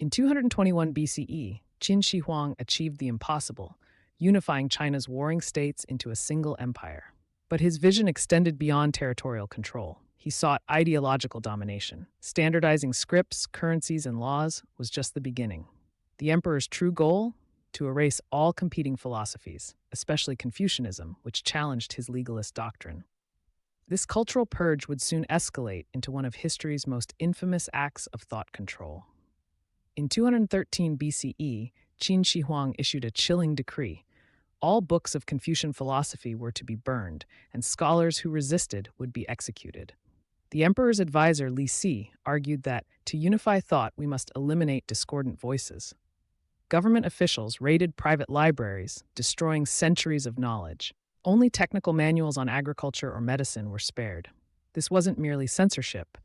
In 221 BCE, Qin Shi Huang achieved the impossible, unifying China's warring states into a single empire. But his vision extended beyond territorial control. He sought ideological domination. Standardizing scripts, currencies, and laws was just the beginning. The emperor's true goal? To erase all competing philosophies, especially Confucianism, which challenged his legalist doctrine. This cultural purge would soon escalate into one of history's most infamous acts of thought control. In 213 BCE, Qin Shi Huang issued a chilling decree. All books of Confucian philosophy were to be burned, and scholars who resisted would be executed. The emperor's advisor, Li Si, argued that to unify thought we must eliminate discordant voices. Government officials raided private libraries, destroying centuries of knowledge. Only technical manuals on agriculture or medicine were spared. This wasn't merely censorship.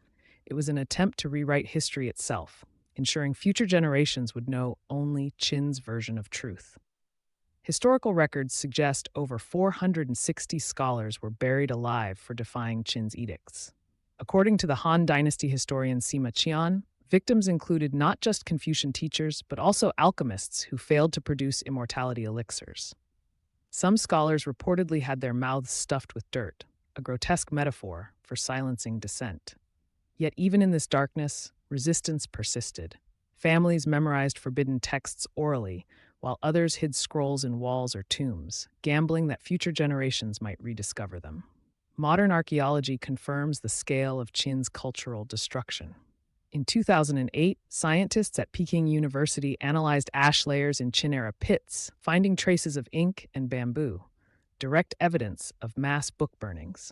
It was an attempt to rewrite history itself, ensuring future generations would know only Qin's version of truth. Historical records suggest over 460 scholars were buried alive for defying Qin's edicts. According to the Han Dynasty historian Sima Qian, victims included not just Confucian teachers, but also alchemists who failed to produce immortality elixirs. Some scholars reportedly had their mouths stuffed with dirt, a grotesque metaphor for silencing dissent. Yet even in this darkness, resistance persisted. Families memorized forbidden texts orally, while others hid scrolls in walls or tombs, gambling that future generations might rediscover them. Modern archaeology confirms the scale of Qin's cultural destruction. In 2008, scientists at Peking University analyzed ash layers in Qin-era pits, finding traces of ink and bamboo, direct evidence of mass book burnings.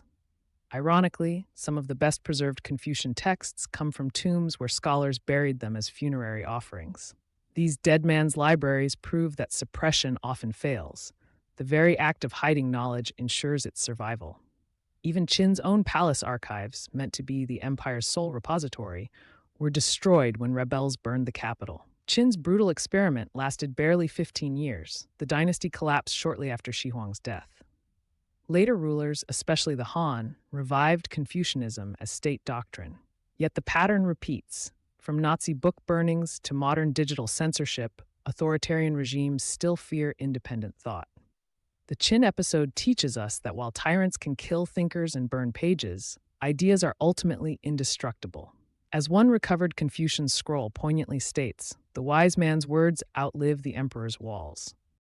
Ironically, some of the best-preserved Confucian texts come from tombs where scholars buried them as funerary offerings. These dead man's libraries prove that suppression often fails. The very act of hiding knowledge ensures its survival. Even Qin's own palace archives, meant to be the empire's sole repository, were destroyed when rebels burned the capital. Qin's brutal experiment lasted barely 15 years. The dynasty collapsed shortly after Shi Huang's death. Later rulers, especially the Han, revived Confucianism as state doctrine. Yet the pattern repeats. From Nazi book burnings to modern digital censorship, authoritarian regimes still fear independent thought. The Qin episode teaches us that while tyrants can kill thinkers and burn pages, ideas are ultimately indestructible. As one recovered Confucian scroll poignantly states, the wise man's words outlive the emperor's walls.